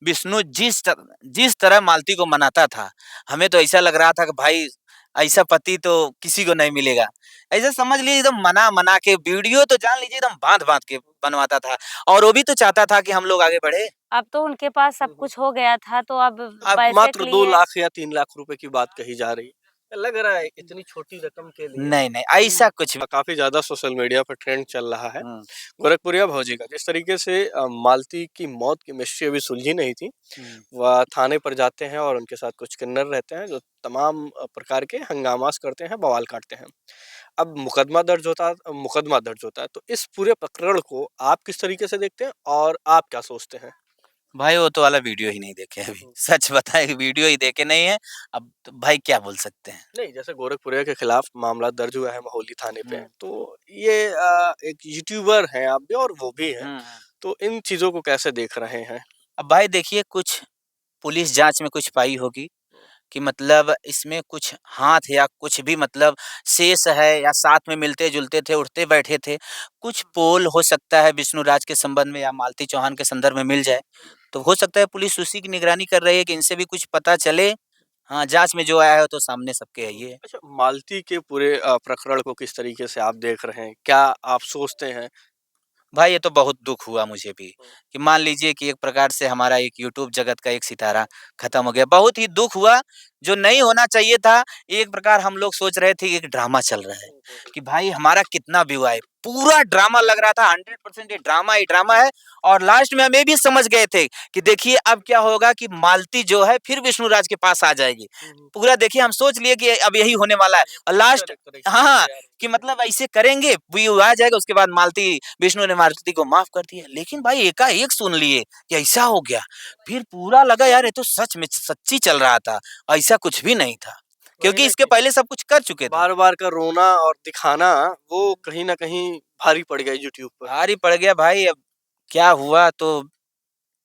विष्णु जिस तरह मालती को मनाता था, हमें तो ऐसा लग रहा था कि भाई ऐसा पति तो किसी को नहीं मिलेगा। ऐसा समझ लीजिए एकदम मना-मना के वीडियो तो जान लीजिए एकदम बाँध-बाँध के बनवाता था और वो भी तो चाहता था कि हम लोग आगे बढ़े। अब तो उनके पास सब कुछ हो गया था, तो अब अब पैसे मात्र के 2 लिए लाख या 3 लाख रुपए की बात कही जा रही है। लग रहा है इतनी छोटी रकम के लिए नहीं, नहीं, ऐसा नहीं। कुछ भी काफ़ी ज़्यादा सोशल मीडिया पर ट्रेंड चल रहा है। हुँ, गोरखपुरिया भौजी का जिस तरीके से मालती की मौत की मिस्ट्री अभी सुलझी नहीं थी, हुँ। वह थाने पर जाते हैं और उनके साथ कुछ किन्नर रहते हैं जो तमाम प्रकार के हंगामास करते हैं, बवाल काटते हैं। अब मुकदमा दर्ज होता है, तो इस पूरे प्रकरण को आप किस तरीके से देखते हैं और आप क्या सोचते हैं? भाई वो तो वाला वीडियो ही नहीं देखे अभी। हुँ। सच बताएँ कि वीडियो ही देखे नहीं है, अब तो भाई क्या बोल सकते हैं? नहीं, जैसे गोरखपुरिया के खिलाफ मामला दर्ज हुआ है महोली थाने पे, हुँ, तो ये एक यूट्यूबर हैं आप भी और वो भी हैं, हुँ, हुँ। तो इन चीज़ों को कैसे देख रहे हैं? अब भाई देखिए कुछ पुलिस जाँच में कुछ पाई होगी कि मतलब इसमें कुछ हाथ या कुछ भी मतलब शेष है या साथ में मिलते-जुलते थे, उठते-बैठे थे। कुछ पोल हो सकता है विष्णु राज के संबंध में या मालती चौहान के संदर्भ में मिल जाए। तो हो सकता है पुलिस उसी की निगरानी कर रही है कि इनसे भी कुछ पता चले। हाँ, जाँच में जो आया है तो सामने सबके है ये। अच्छा, मालती के पूरे प्रकरण को किस तरीके से आप देख रहे हैं? क्या आप सोचते हैं? भाई ये तो बहुत दुःख हुआ मुझे भी, कि मान लीजिए कि एक प्रकार से हमारा एक यूट्यूब जगत का एक सितारा खत्म हो गया। बहुत ही दुःख हुआ, जो नहीं होना चाहिए था। एक प्रकार हम लोग सोच रहे थे कि एक ड्रामा चल रहा है, कि भाई हमारा कितना व्यू आए। पूरा ड्रामा लग रहा था 100% ये ड्रामा ही ड्रामा है और लास्ट में हम ये भी समझ गए थे कि देखिए अब क्या होगा कि मालती जो है फिर विष्णु राज के पास आ जाएगी। पूरा देखिए हम सोच लिए कि अब यही होने वाला है और लास्ट हाँ, कि मतलब ऐसे करेंगे, व्यू आ जाएगा उसके बाद मालती विष्णु ने मालती को माफ कर दिया। लेकिन भाई एकाएक सुन लिए कि ऐसा हो गया। फिर पूरा लगा यार ये तो सच में सच्ची चल रहा था। ऐसा कुछ भी नहीं था। वही क्योंकि ना इसके कि पहले सब कुछ कर चुके थे। बार-बार का रोना और दिखाना वो कहीं न कहीं भारी पड़ गया यूट्यूब पर। भारी पड़ गया भाई अब क्या हुआ तो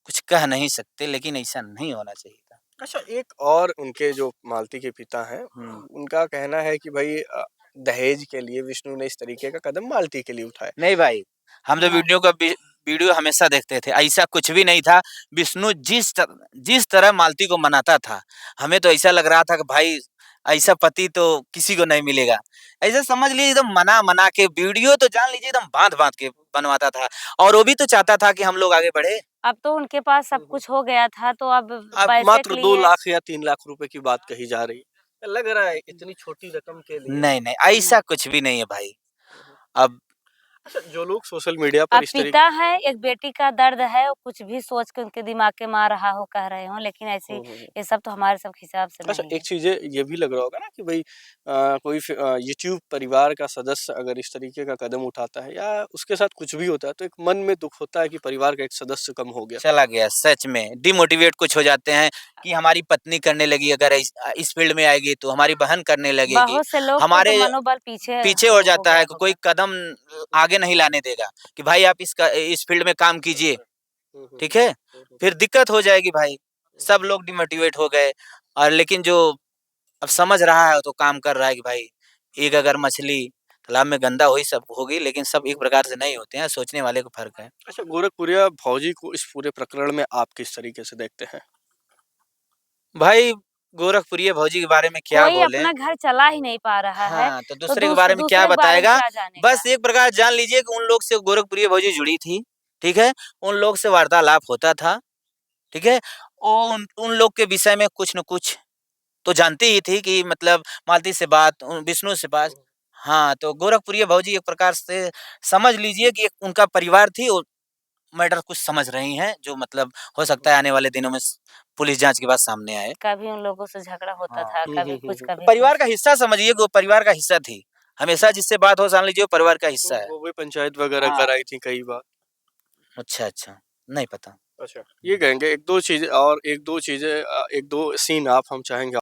कुछ कह नहीं सकते लेकिन ऐसा नहीं होना चाहिए था। अच्छा, एक और उनके जो मालती के पिता हैं, हुँ। उनका कहना है कि भई दहेज के लिए विष्णु ने इस तरीके का कदम मालती के लिए उठाया। नहीं भाई, हम तो नहीं। वीडियो हमेशा देखते थे, ऐसा कुछ भी नहीं था। विष्णु जिस तरह मालती को मनाता था, हमें तो ऐसा लग रहा था कि भाई ऐसा पति तो किसी को नहीं मिलेगा। ऐसा समझ लीजिए एकदम मना-मना के वीडियो तो जान लीजिए एकदम बाँध-बाँध के बनवाता था और वो भी तो चाहता था कि हम लोग आगे बढ़े। अब तो उनके पास सब हुँ, हुँ। कुछ हो गया था, तो अब अब पैसे मात्र के 2 लिए लाख या 3 लाख रुपए की बात कही जा रही है। लग रहा है इतनी छोटी रकम के लिए नहीं, नहीं, ऐसा नहीं। कुछ भी नहीं है भाई। हुँ, हुँ। अब अच्छा, जो लोग सोशल मीडिया पर अब इस पिता तरीके है, एक बेटी का दर्द है, वो कुछ भी सोच के उनके दिमाग के मार रहा हो, कह रहे हों, लेकिन ऐसी हुँ, हुँ, हुँ। ये सब तो हमारे सब हिसाब से अच्छा, नहीं एक है। चीज़ ये भी लग रहा होगा ना कि भई कोई यूट्यूब परिवार का सदस्य अगर इस तरीके का कदम उठाता है या उसके साथ कुछ भी होता है, तो एक मन में दुःख होता है कि परिवार का एक सदस्य कम हो गया। चला गया सच में डिमोटिवेट कुछ हो जाते हैं कि हमारी पत्नी करने लगी अगर इस फील्ड में आएगी तो हमारी बहन करने लगेगी बहुत से लोग को तो हमारे मनोबल पीछे पीछे हो हो जाता है गया कि कोई होगा। कदम आगे नहीं लाने देगा कि भाई आप इस फील्ड में काम कीजिए हुँ, हुँ, ठीक है हुँ, हुँ, फिर दिक्कत हो जाएगी भाई हुँ, सब लोग डिमोटिवेट हो गए और लेकिन जो अब समझ रहा है तो काम कर रहा है कि भाई एक अगर मछली तालाब में गंदा हुई सब होगी लेकिन सब एक हुँ। प्रकार से नहीं होते हैं सोचने वाले को फर्क है अच्छा, गोरखपुरिया भौजी को इस पूरे प्रकरण में आप किस तरीके से देखते हैं? भाई गोरखपुरी भौजी के बारे में क्या कोई बोले अपना घर चला ही नहीं पा रहा है, हाँ, तो तो दूसरे के बारे में क्या दूसरे के बारे में बताएगा? क्या जानेगा? बस एक प्रकार जान लीजिए कि उन लोग से गोरखपुरी भौजी जुड़ी थी, ठीक है? उन लोग से वार्तालाप होता था, ठीक है? वो उन लोग के विषय में कुछ न कुछ तो जानती ही थी कि मतलब मालती से बात विष्णु से बात हाँ, तो गोरखपुरी भौजी एक प्रकार से समझ लीजिए कि एक उनका परिवार थी और मैटर कुछ समझ रही हैं, जो मतलब हो सकता है आने वाले दिनों में पुलिस जाँच के बाद सामने आए। कभी उन लोगों से झगड़ा होता हाँ। था, हुँ, कभी हुँ, हुँ, कुछ, हुँ। कभी परिवार का कुछ। हिस्सा समझिए कि वो परिवार का हिस्सा थी। हमेशा जिससे बात हो समझ लीजिए वो परिवार का हिस्सा है। वो भी पंचायत वगैरह हाँ। कराई थी कई बार। अच्छा, अच्छा। नहीं पता। अच्छा, ये कहेंगे 1-2 चीज़ें और 1-2 चीज़ें 1-2 सीन आप हम चाहेंगे